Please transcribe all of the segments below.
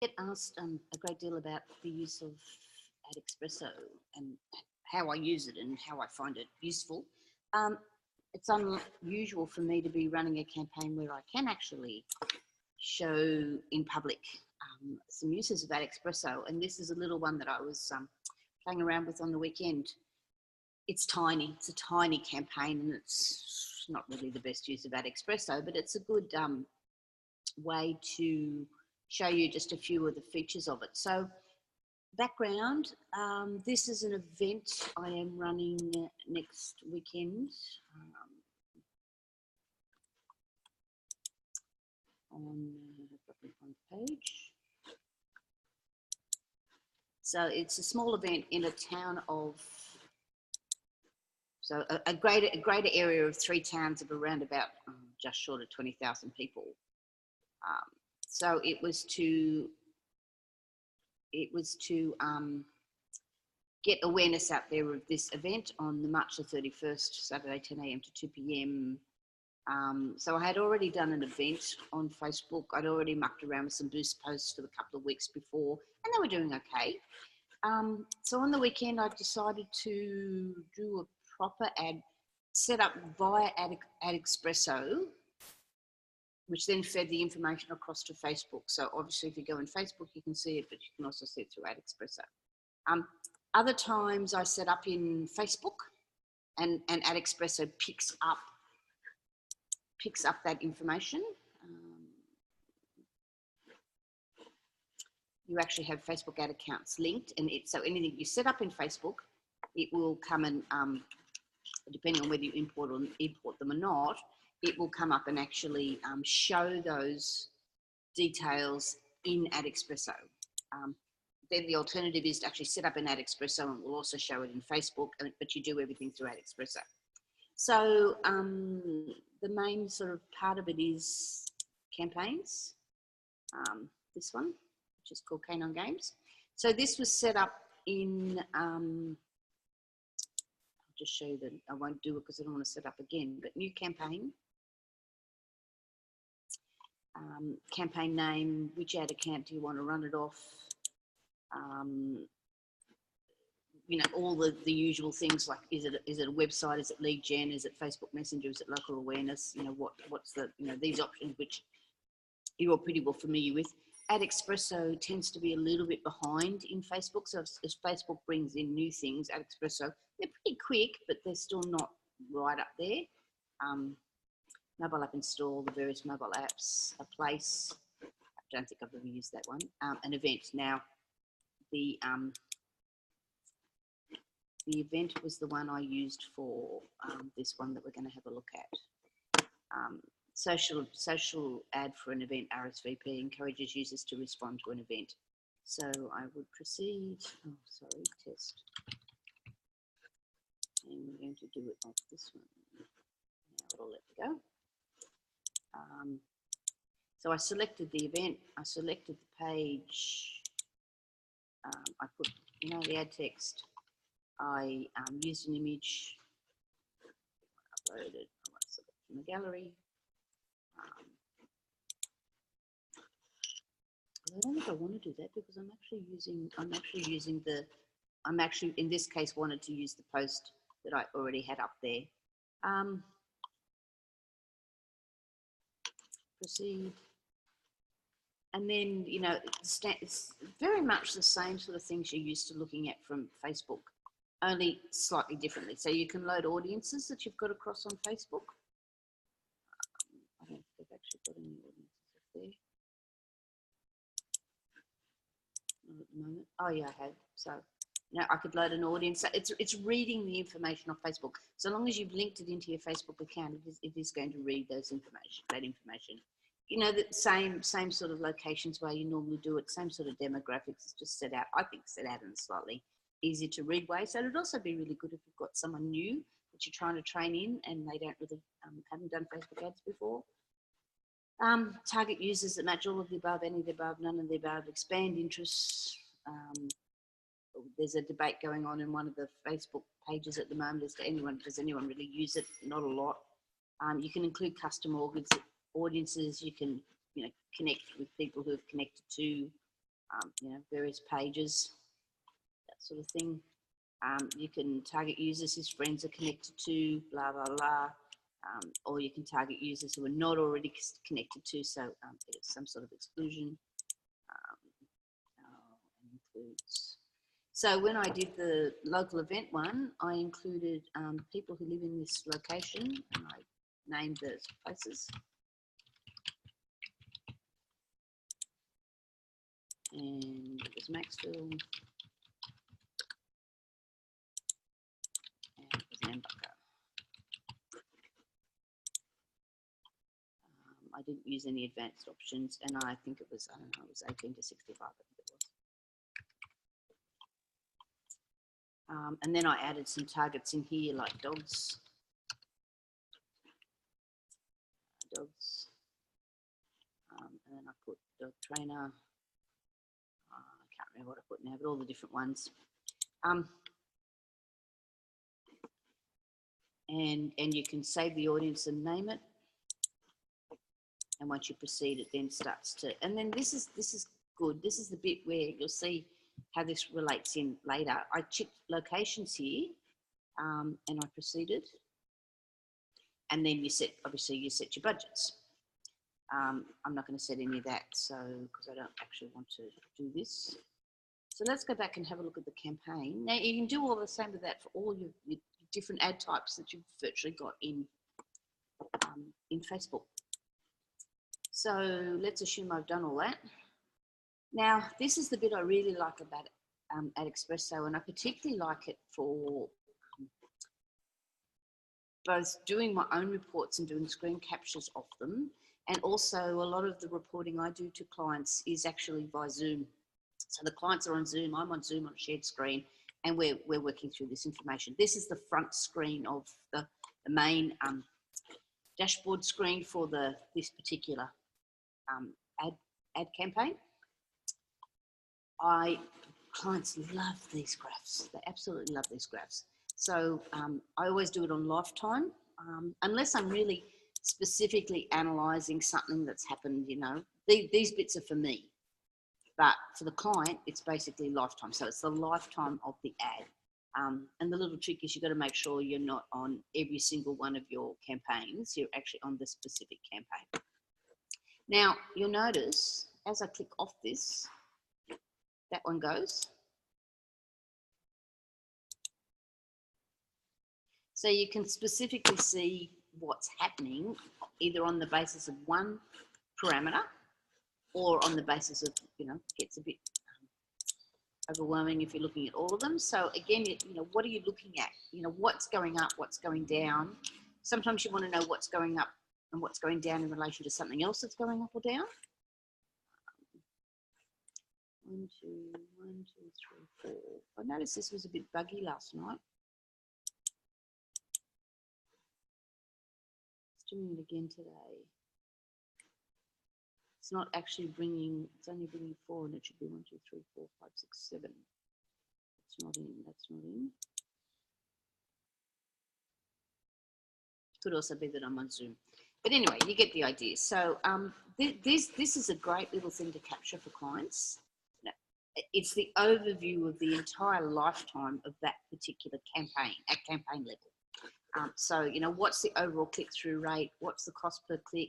get asked a great deal about the use of AdEspresso and how I use it and how I find it useful. It's unusual for me to be running a campaign where I can actually show in public some uses of AdEspresso, and this is a little one that I was playing around with on the weekend. It's tiny. It's a tiny campaign, and it's not really the best use of AdEspresso, but it's a good way to show you just a few of the features of it. So background, this is an event I am running next weekend on the front page. So it's a small event in a town of, so a greater area of 3 towns of around about just short of 20,000 people. So it was to get awareness out there of this event on the March the 31st, Saturday, 10 a.m. to 2 p.m. So I had already done an event on Facebook. I'd already mucked around with some boost posts for the couple of weeks before, and they were doing okay. So on the weekend, I decided to do a proper ad set up via AdEspresso, which then fed the information across to Facebook. So obviously if you go in Facebook, you can see it, but you can also see it through AdEspresso. Other times I set up in Facebook and AdEspresso picks up that information. You actually have Facebook ad accounts linked, and so anything you set up in Facebook, it will come and, depending on whether you import them or not, it will come up and actually show those details in AdEspresso. Then the alternative is to actually set up an AdEspresso and we'll also show it in Facebook, but you do everything through AdEspresso. So the main sort of part of it is campaigns. This one, which is called Canine Games. So this was set up in, I'll just show you that I won't do it because I don't want to set up again, but new campaign. Campaign name, which ad account do you want to run it off? You know, all the usual things like, is it a website, is it lead gen, is it Facebook Messenger, is it local awareness? You know, what's the, you know, these options which you're all pretty well familiar with. AdEspresso tends to be a little bit behind in Facebook. So as Facebook brings in new things, AdEspresso, they're pretty quick, but they're still not right up there. Mobile app install, the various mobile apps, a place. I don't think I've ever used that one. An event. Now, the event was the one I used for this one that we're going to have a look at. Social ad for an event, RSVP, encourages users to respond to an event. So I would proceed, oh sorry, test. And we're going to do it like this one. Now it'll let me go. So I selected the event, I selected the page, I put, you know, the ad text, I used an image, uploaded, I might select from the gallery. I don't think I want to do that because I'm actually in this case wanted to use the post that I already had up there. Proceed. And then, you know, it's very much the same sort of things you're used to looking at from Facebook, only slightly differently. So you can load audiences that you've got across on Facebook. I don't think I've actually got any audiences up there. Not at the moment. Oh yeah, I have. So, you know, I could load an audience. So it's reading the information off Facebook. So long as you've linked it into your Facebook account, it is going to read that information. You know, the same sort of locations where you normally do it, same sort of demographics. It's just set out, I think, set out in a slightly easier to read way. So it'd also be really good if you've got someone new that you're trying to train in and they don't really haven't done Facebook ads before. Target users that match all of the above, any of the above, none of the above, expand interests. There's a debate going on in one of the Facebook pages at the moment as to does anyone really use it? Not a lot. You can include custom audiences. You can, you know, connect with people who have connected to you know, various pages, that sort of thing. You can target users whose friends are connected to, blah, blah, blah. Or you can target users who are not already connected to, so there's some sort of exclusion. Includes. So when I did the local event one, I included people who live in this location, and I named those places. And it was Maxville, and it was Nambucca. I didn't use any advanced options, and I think it was, I don't know, it was 18 to 65, I think it was. And then I added some targets in here, like dogs. And then I put dog trainer. I can't remember what I put now, but all the different ones. And you can save the audience and name it. And once you proceed, it then starts to. And then this is good. This is the bit where you'll see how this relates in later. I checked locations here, and I proceeded. And then you set, obviously, you set your budgets. I'm not going to set any of that, so because I don't actually want to do this. So let's go back and have a look at the campaign. Now you can do all the same with that for all your different ad types that you've virtually got in Facebook. So let's assume I've done all that. Now this is the bit I really like about AdEspresso, and I particularly like it for both doing my own reports and doing screen captures of them. And also a lot of the reporting I do to clients is actually by Zoom. So the clients are on Zoom, I'm on Zoom on a shared screen, and we're working through this information. This is the front screen of the main dashboard screen for this particular ad campaign. Clients love these graphs. They absolutely love these graphs. So I always do it on lifetime, unless I'm really specifically analysing something that's happened, you know. These bits are for me, but for the client, it's basically lifetime. So it's the lifetime of the ad. And the little trick is you've got to make sure you're not on every single one of your campaigns. You're actually on the specific campaign. Now, you'll notice as I click off this, that one goes. So you can specifically see what's happening either on the basis of one parameter or on the basis of, you know, gets a bit overwhelming if you're looking at all of them. So again, you know, what are you looking at? You know, what's going up, what's going down? Sometimes you want to know what's going up and what's going down in relation to something else that's going up or down. 1, 2, 1, 2, 3, 4. I noticed this was a bit buggy last night. Doing it again today. It's not actually bringing, it's only bringing 4, and it should be 1, 2, 3, 4, 5, 6, 7. It's not in, that's not in. Could also be that I'm on Zoom. But anyway, you get the idea. So this is a great little thing to capture for clients. It's the overview of the entire lifetime of that particular campaign at campaign level. So, you know, what's the overall click-through rate? What's the cost per click?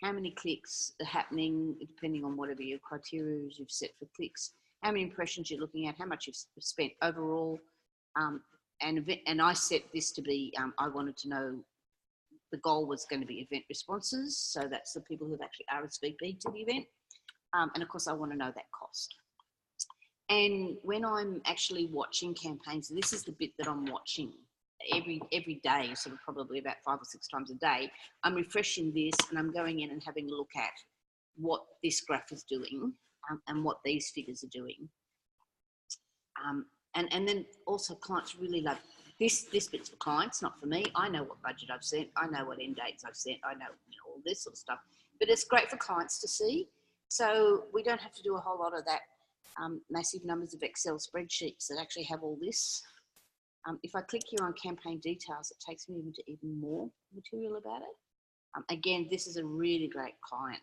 How many clicks are happening, depending on whatever your criteria is you've set for clicks? How many impressions you're looking at? How much you've spent overall? And I set this to be, I wanted to know the goal was going to be event responses. So that's the people who've actually RSVP'd to the event. And of course, I want to know that cost. And when I'm actually watching campaigns, this is the bit that I'm watching every day, sort of probably about 5 or 6 times a day. I'm refreshing this and I'm going in and having a look at what this graph is doing and what these figures are doing. And then also clients really love this bit's for clients, not for me. I know what budget I've sent. I know what end dates I've sent. I know, you know, all this sort of stuff. But it's great for clients to see. So we don't have to do a whole lot of that massive numbers of Excel spreadsheets that actually have all this. If I click here on campaign details, it takes me into even more material about it. Again, this is a really great client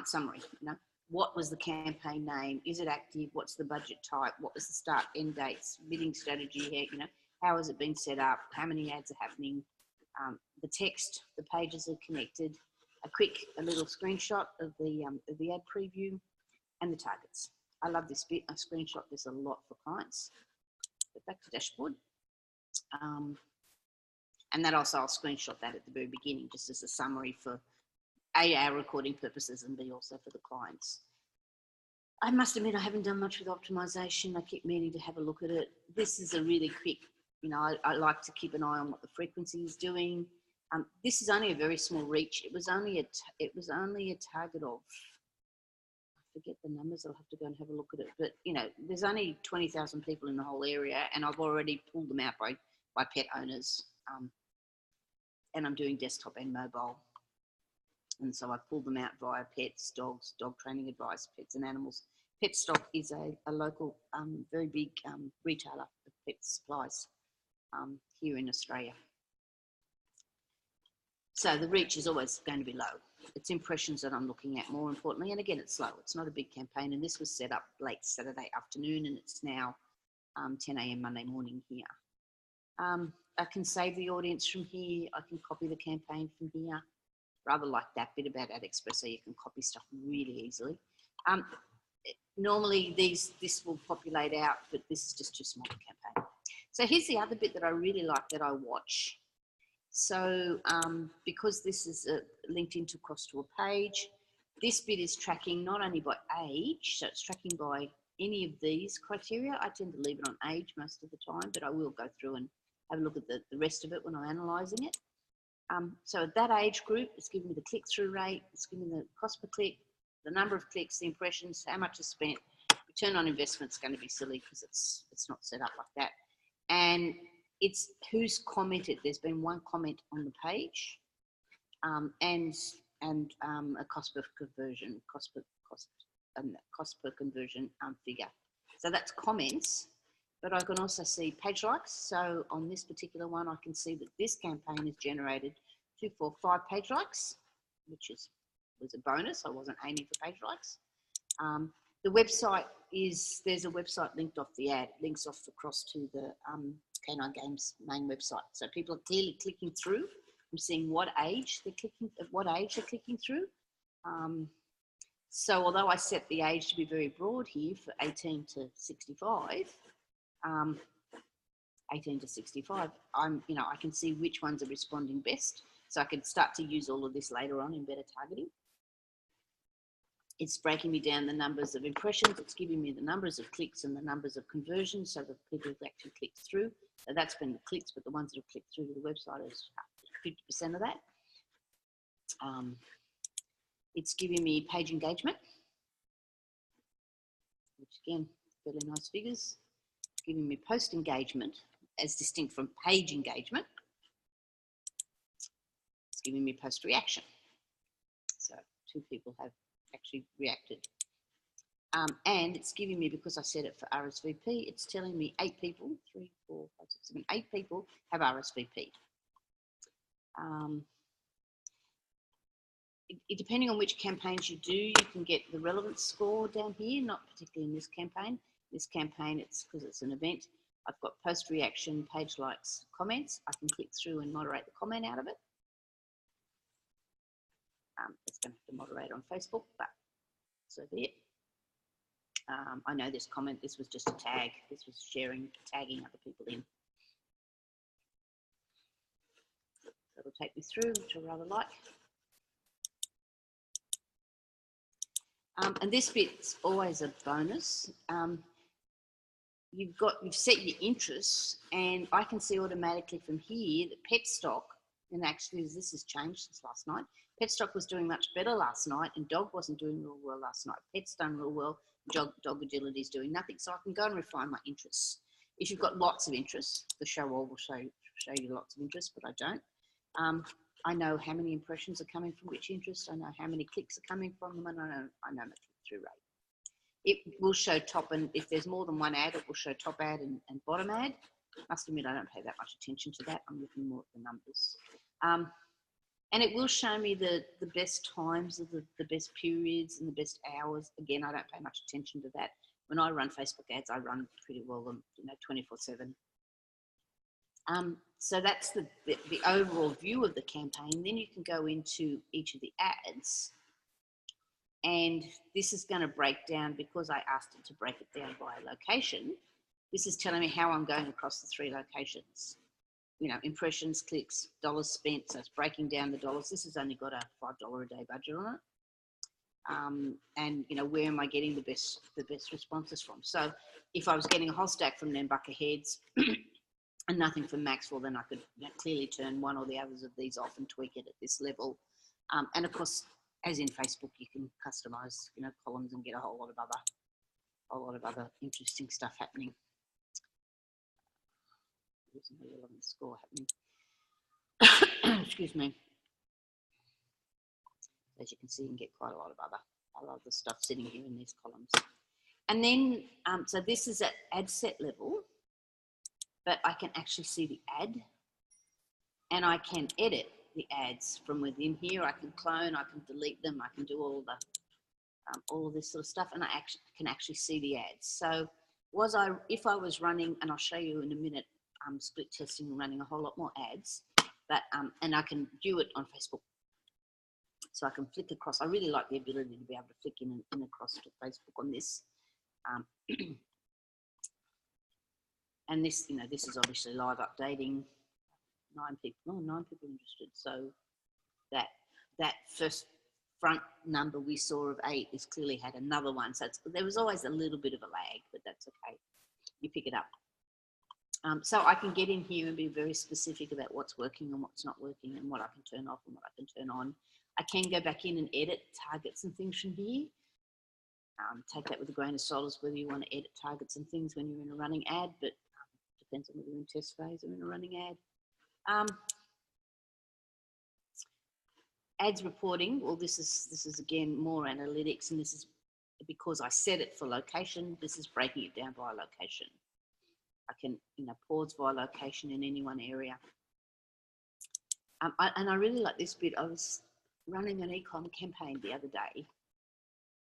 summary. You know, what was the campaign name? Is it active? What's the budget type? What was the start end dates? Bidding strategy here, you know, how has it been set up? How many ads are happening? The text, the pages are connected, a little screenshot of the ad preview and the targets. I love this bit. I screenshot this a lot for clients. But back to dashboard. And that also, I'll screenshot that at the very beginning, just as a summary for A, our recording purposes, and B, also for the clients. I must admit, I haven't done much with optimization. I keep meaning to have a look at it. This is a really quick, you know, I like to keep an eye on what the frequency is doing. This is only a very small reach. It was only a target of, I forget the numbers. I'll have to go and have a look at it. But you know, there's only 20,000 people in the whole area, and I've already pulled them out by pet owners. And I'm doing desktop and mobile. And so I pulled them out via pets, dogs, dog training advice, pets and animals. Petstock is a local, very big retailer of pet supplies here in Australia. So the reach is always going to be low. It's impressions that I'm looking at more importantly. And again, it's slow. It's not a big campaign. And this was set up late Saturday afternoon, and it's now 10 a.m. Monday morning here. I can save the audience from here. I can copy the campaign from here. Rather like that bit about AdEspresso, you can copy stuff really easily. Normally this will populate out, but this is just too small a campaign. So here's the other bit that I really like that I watch. So because this is linked into across to a page, this bit is tracking not only by age, so it's tracking by any of these criteria. I tend to leave it on age most of the time, but I will go through and have a look at the rest of it when I'm analysing it. So at that age group, it's giving me the click-through rate, it's giving me the cost per click, the number of clicks, the impressions, how much is spent. Return on investment is going to be silly because it's not set up like that. And it's who's commented. There's been one comment on the page, and a cost per conversion, cost per conversion figure. So that's comments. But I can also see page likes. So on this particular one, I can see that this campaign has generated 2, 4, 5 page likes, which was a bonus. I wasn't aiming for page likes. The website there's a website linked off the ad. It links off across to the K9 Games main website. So people are clearly clicking through. I'm seeing what age they're clicking through. So although I set the age to be very broad here for 18 to 65, 18 to 65, I can see which ones are responding best. So I can start to use all of this later on in better targeting. It's breaking me down the numbers of impressions. It's giving me the numbers of clicks and the numbers of conversions, so the people who've actually clicked through. So that's been the clicks, but the ones that have clicked through to the website is 50% of that. It's giving me page engagement, which again, fairly nice figures. It's giving me post engagement as distinct from page engagement. It's giving me post reaction. So 2 people have actually reacted. And it's giving me, because I set it for RSVP, it's telling me 8 people, 3, 4, 5, 6, 7, 8 people have RSVP'd. Depending on which campaigns you do, you can get the relevance score down here, not particularly in this campaign. This campaign, it's because it's an event. I've got post reaction, page likes, comments. I can click through and moderate the comment out of it. It's going to have to moderate on Facebook, but so be it. I know this comment, this was just a tag. This was tagging other people in. So it'll take me through, which I rather like. And this bit's always a bonus. You've set your interests, and I can see automatically from here that Petstock, and actually this has changed since last night. Petstock was doing much better last night, and dog wasn't doing real well last night. Pet's done real well. Dog agility is doing nothing, so I can go and refine my interests. If you've got lots of interests, the show all will show you lots of interests, but I don't. I know how many impressions are coming from which interest. I know how many clicks are coming from them, and I know my click-through rate. It will show top, and if there's more than one ad, it will show top ad and bottom ad. I must admit, I don't pay that much attention to that. I'm looking more at the numbers. And it will show me the best times of the best periods and the best hours. Again, I don't pay much attention to that. When I run Facebook ads, I run pretty well, 24/7. So that's the overall view of the campaign. Then you can go into each of the ads, and this is going to break down, because I asked it to break it down by location. This is telling me how I'm going across the 3 locations. Impressions, clicks, dollars spent. So it's breaking down the dollars. This has only got a $5 a day budget on it. And where am I getting the best responses from? So if I was getting a whole stack from Nambucca Heads and nothing from Maxwell, then I could clearly turn one or the others of these off and tweak it at this level. And of course, as in Facebook, you can customize columns and get a whole lot of other interesting stuff happening. There's no relevant score happening. Excuse me. As you can see, you can get quite a lot of other stuff sitting here in these columns. And then, so this is at ad set level, but I can actually see the ad, and I can edit the ads from within here. I can clone, I can delete them, I can do all of this sort of stuff, and I can actually see the ads. So if I was running, and I'll show you in a minute, split testing and running a whole lot more ads, but and I can view it on Facebook. So I can flick across. I really like the ability to be able to flick in and across to Facebook on this. And this, this is obviously live updating. 9 people interested. So that first front number we saw of 8 is clearly had another one. So there was always a little bit of a lag, but that's okay. You pick it up. So I can get in here and be very specific about what's working and what's not working, and what I can turn off and what I can turn on. I can go back in and edit targets and things from here. Take that with a grain of salt as whether you want to edit targets and things when you're in a running ad, but depends on whether you're in test phase or in a running ad. Ads reporting, well, this is again more analytics, and this is because I set it for location. This is breaking it down by location. I can pause by location in any one area. And I really like this bit. I was running an e-com campaign the other day,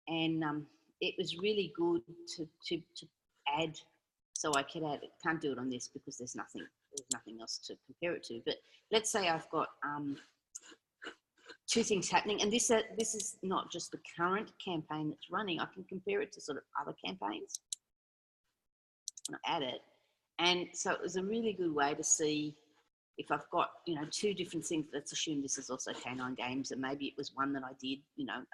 and it was really good to add. So I could add. Can't do it on this because there's nothing else to compare it to. But let's say I've got 2 things happening, and this is not just the current campaign that's running. I can compare it to sort of other campaigns, and I add it. And so it was a really good way to see if I've got 2 different things. Let's assume this is also Canine Games, and maybe it was one that I did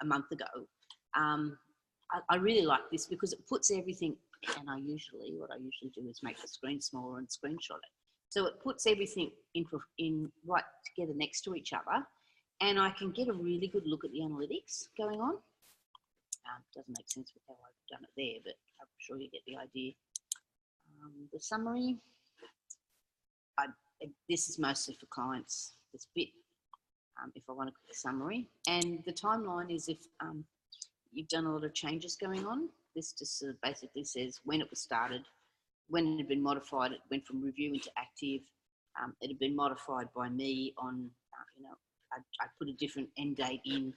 a month ago. I really like this because it puts everything, and what I usually do is make the screen smaller and screenshot it. So it puts everything in right together next to each other, and I can get a really good look at the analytics going on. Doesn't make sense with how I've done it there, but I'm sure you get the idea. The summary, this is mostly for clients, this bit, if I want a quick summary. And the timeline is if you've done a lot of changes going on. This just sort of basically says when it was started, when it had been modified, it went from review into active. It had been modified by me on, I put a different end date in.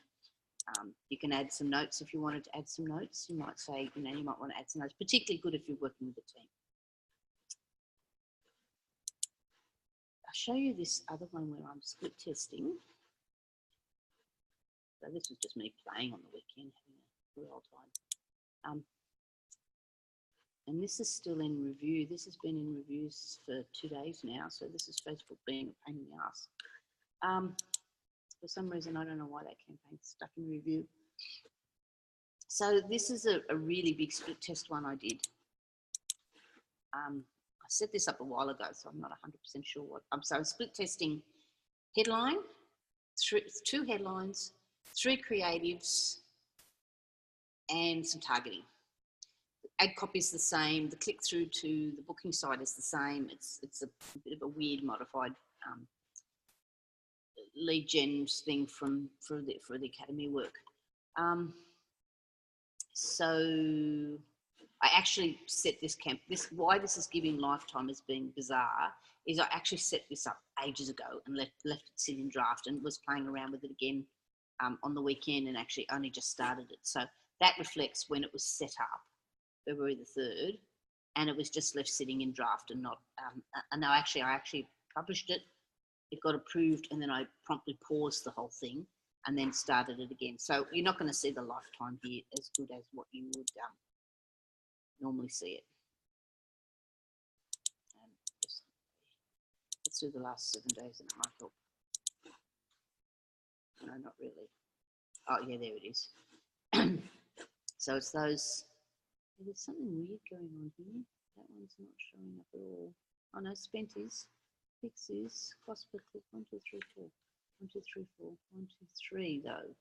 You can add some notes if you wanted to add some notes. You might say, you might want to add some notes, particularly good if you're working with a team. I'll show you this other one where I'm split testing. So this was just me playing on the weekend, having a real time. And this is still in review. This has been in reviews for 2 days now. So this is Facebook being a pain in the ass. For some reason, I don't know why that campaign's stuck in review. So this is a really big split test one I did. I set this up a while ago, so I'm not 100% sure what. So split testing headline, 2 headlines, 3 creatives, and some targeting. The ad copy is the same. The click through to the booking site is the same. It's a bit of a weird modified lead gen thing for the academy work. So I actually set this why this is giving lifetime as being bizarre is I actually set this up ages ago and left it sit in draft and was playing around with it again on the weekend and actually only just started it. So that reflects when it was set up, February the 3rd, and it was just left sitting in draft and not, and I actually published it, it got approved, and then I promptly paused the whole thing and then started it again. So you're not going to see the lifetime here as good as what you would normally see it. Just, let's do the last 7 days and it might help. No, not really. Oh yeah, there it is. So it's those, there's something weird going on here. That one's not showing up at all. Oh no, spent is, fix is, cost per click, 1, 2, 3, 4. 1, 2, 3, 4. 1, 2, 3 though.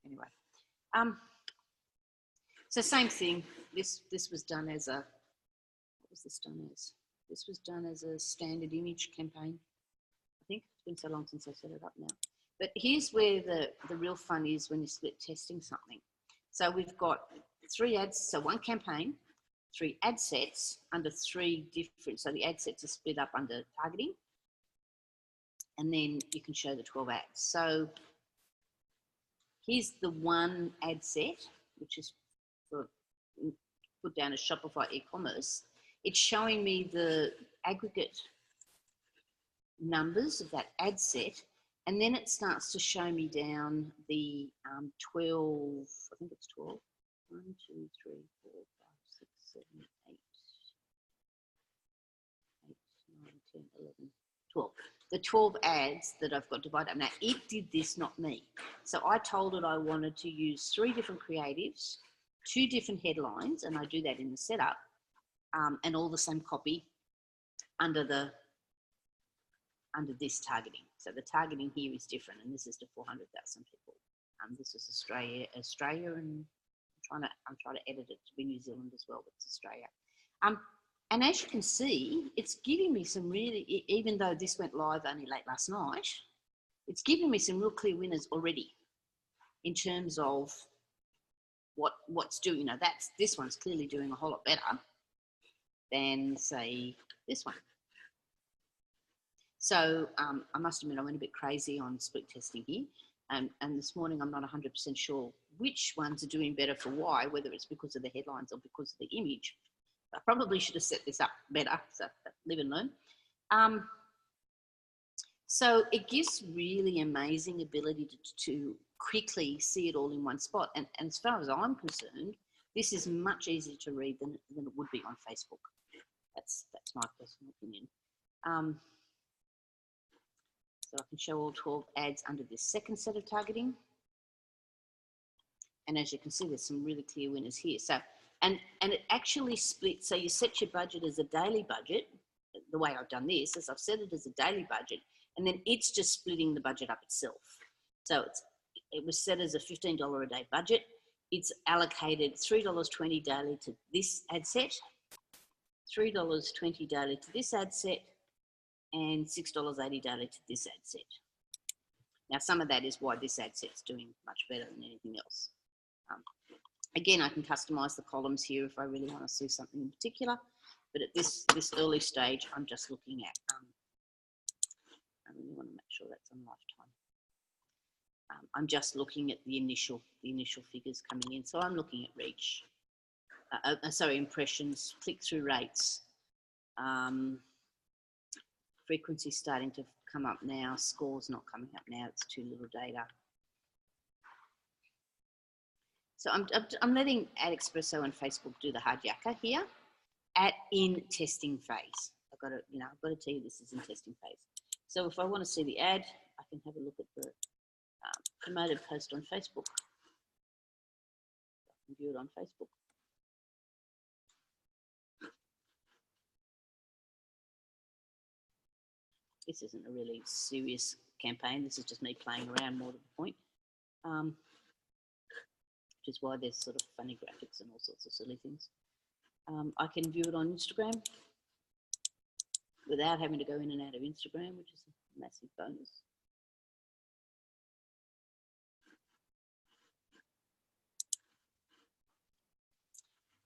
Anyway. So same thing. This was done as a, what was this done as? This was done as a standard image campaign. I think it's been so long since I set it up now. But here's where the real fun is when you split testing something. So we've got 3 ads, so 1 campaign, 3 ad sets under 3 different, so the ad sets are split up under targeting, and then you can show the 12 ads. So here's the 1 ad set, which is for, put down as Shopify e-commerce. It's showing me the aggregate numbers of that ad set, and then it starts to show me down the 12, I think it's 12. 1, 2, 3, 4, 5, 6, 7, 8, 9, 10, 11, 12. The 12 ads that I've got divided up. Now, it did this, not me. So I told it I wanted to use 3 different creatives, 2 different headlines, and I do that in the setup, and all the same copy under this targeting. So the targeting here is different, and this is to 400,000 people. This is Australia, and I'm trying to edit it to be New Zealand as well, but it's Australia. And as you can see, it's giving me some really, even though this went live only late last night, it's giving me some real clear winners already in terms of what's doing. You know, this one's clearly doing a whole lot better than, say, this one. So I must admit, I went a bit crazy on split testing here. And this morning, I'm not 100% sure which ones are doing better for why, whether it's because of the headlines or because of the image. I probably should have set this up better, so live and learn. So it gives really amazing ability to quickly see it all in one spot. And as far as I'm concerned, this is much easier to read than it would be on Facebook. That's my personal opinion. So I can show all 12 ads under this second set of targeting. And as you can see, there's some really clear winners here. So, and it actually splits. So you set your budget as a daily budget. The way I've done this is I've set it as a daily budget, and then it's just splitting the budget up itself. So it was set as a $15 a day budget. It's allocated $3.20 daily to this ad set, $3.20 daily to this ad set, and $6.80 daily to this ad set. Now, some of that is why this ad set's doing much better than anything else. Again, I can customize the columns here if I really want to see something in particular, but at this early stage, I'm just looking at, I really want to make sure that's on lifetime. I'm just looking at the initial figures coming in. So I'm looking at reach, impressions, click-through rates, frequency starting to come up now, scores not coming up now, it's too little data. So I'm letting AdEspresso and Facebook do the hard yakka here in testing phase. I've got to tell you this is in testing phase. So if I want to see the ad, I can have a look at the promoted post on Facebook. I can view it on Facebook. This isn't a really serious campaign. This is just me playing around more to the point. Which is why there's sort of funny graphics and all sorts of silly things. I can view it on Instagram without having to go in and out of Instagram, which is a massive bonus.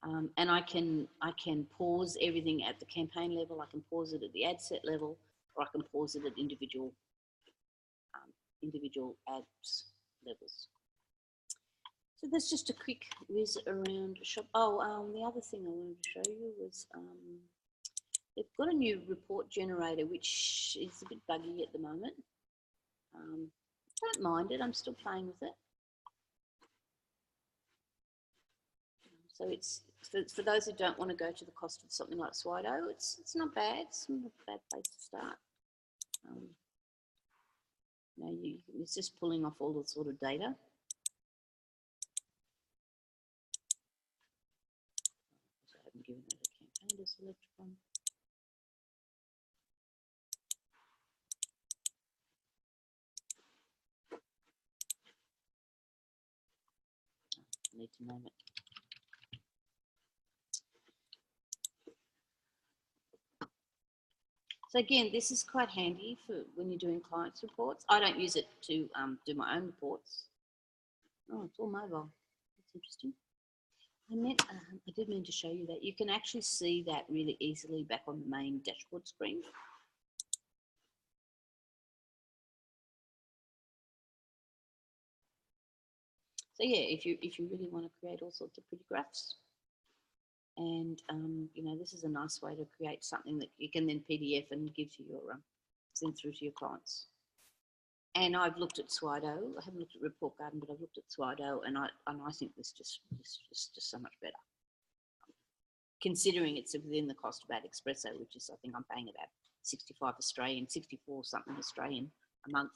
And I can pause everything at the campaign level. I can pause it at the ad set level, or I can pause it at individual ads levels. So that's just a quick whiz around shop. Oh, the other thing I wanted to show you was they've got a new report generator, which is a bit buggy at the moment. Don't mind it. I'm still playing with it. So it's for those who don't want to go to the cost of something like Slido, it's not bad. It's not a bad place to start. It's just pulling off all the sort of data. So I haven't given it a campaign to select from. I need to name it. So again, this is quite handy for when you're doing clients reports. I don't use it to do my own reports. Oh, it's all mobile. That's interesting. I did mean to show you that. You can actually see that really easily back on the main dashboard screen. So yeah, if you really want to create all sorts of pretty graphs, and this is a nice way to create something that you can then PDF and give to your send through to your clients. And I've looked at Slido. I haven't looked at Report Garden, but I've looked at Slido, and I think this just so much better. Considering it's within the cost of AdEspresso, which is, I think I'm paying about 64 something Australian a month.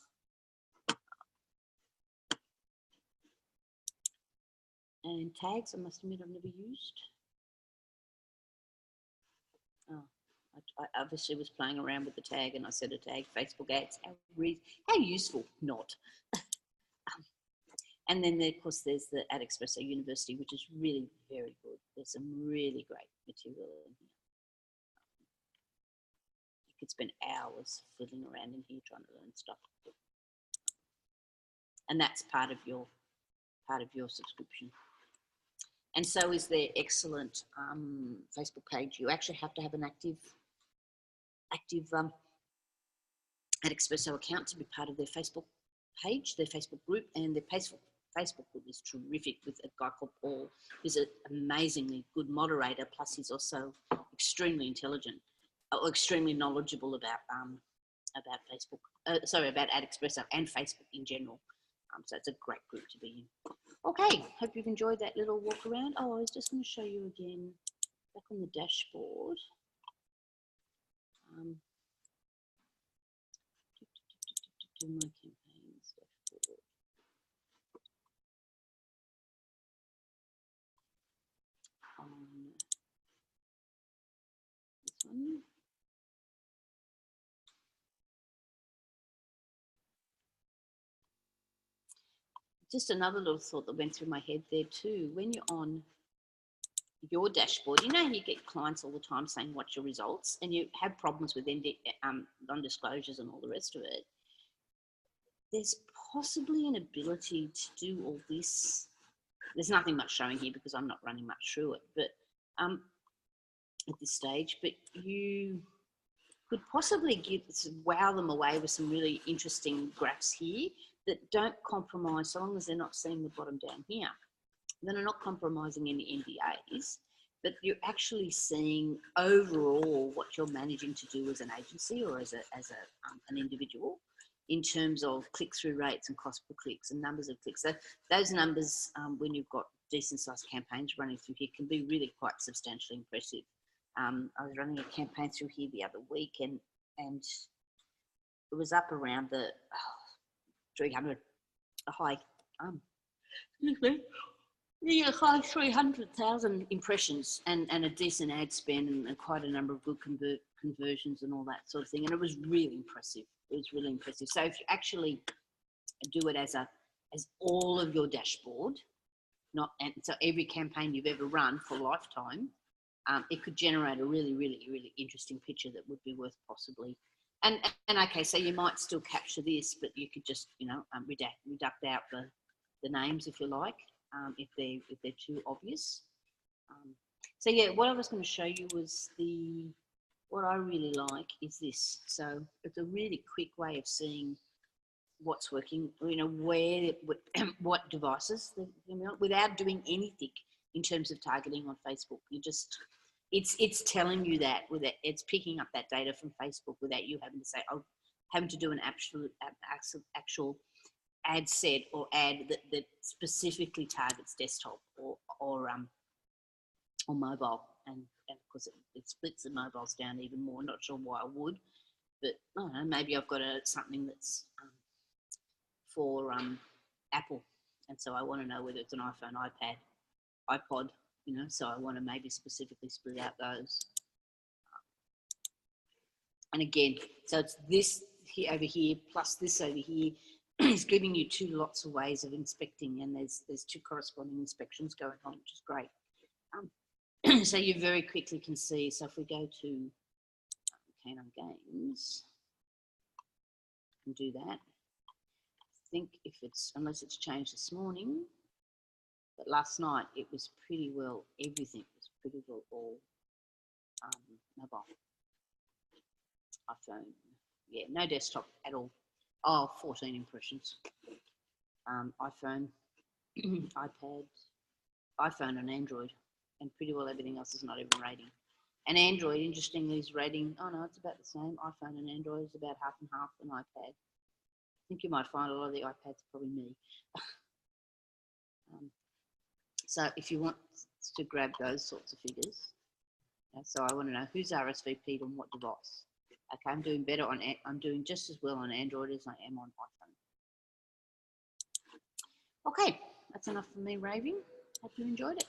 And tags, I must admit, I've never used. I obviously was playing around with the tag, and I set a tag, Facebook ads. How useful, not. And then, of course, there's the AdEspresso University, which is really very good. There's some really great material in here. You could spend hours fiddling around in here trying to learn stuff. And that's part of your subscription. And so is their excellent Facebook page. You actually have to have an active AdEspresso account to be part of their Facebook page, their Facebook group, and their Facebook group is terrific with a guy called Paul, who's an amazingly good moderator, plus he's also extremely intelligent, or extremely knowledgeable about Facebook, about AdEspresso and Facebook in general. So it's a great group to be in. Okay, hope you've enjoyed that little walk around. Oh, I was just going to show you again, back on the dashboard. My campaigns dashboard. This one. Just another little thought that went through my head there too. When you're on your dashboard, you get clients all the time saying, what's your results? And you have problems with non-disclosures and all the rest of it. There's possibly an ability to do all this. There's nothing much showing here because I'm not running much through it, but at this stage, but you could possibly wow them away with some really interesting graphs here that don't compromise, so long as they're not seeing the bottom down here, then they're not compromising any NDAs, but you're actually seeing overall what you're managing to do as an agency or as an individual in terms of click-through rates and cost per clicks and numbers of clicks. So those numbers, when you've got decent-sized campaigns running through here, can be really quite substantially impressive. I was running a campaign through here the other week, and it was up around the 300, a high, high 300,000 impressions and a decent ad spend and quite a number of good conversions and all that sort of thing. And it was really impressive. It was really impressive. So if you actually do it as all of your dashboard, so every campaign you've ever run for lifetime, it could generate a really, really, really interesting picture that would be worth possibly. And okay, so you might still capture this, but you could just, reduct out the names if you like, if they're too obvious. So yeah, what I was going to show you was what I really like is this. So it's a really quick way of seeing what's working, you know, where, what devices, without doing anything in terms of targeting on Facebook. You just, it's telling you that, it's picking up that data from Facebook without you having to say, oh, having to do an actual ad set or ad that specifically targets desktop or mobile, and of course it splits the mobiles down even more. Not sure why I would, but I don't know, maybe I've got something that's for Apple, and so I want to know whether it's an iPhone, iPad, iPod, you know, so I want to maybe specifically split out those. And again, so it's this here over here plus this over here. It's giving you two lots of ways of inspecting, and there's two corresponding inspections going on, which is great. So you very quickly can see. So if we go to Canon Games, and do that. I think if it's, unless it's changed this morning, but last night it was pretty well, everything was pretty well all mobile. iPhone, yeah, no desktop at all. Oh, 14 impressions. iPhone, iPad, iPhone and Android, and pretty well everything else is not even rating. And Android, interestingly, is rating, oh no, it's about the same. iPhone and Android is about half and half, an iPad. I think you might find a lot of the iPads probably me. So if you want to grab those sorts of figures, so I want to know who's RSVP'd on what device. Okay, I'm doing better on, I'm doing just as well on Android as I am on iPhone. Okay, that's enough for me raving. Hope you enjoyed it.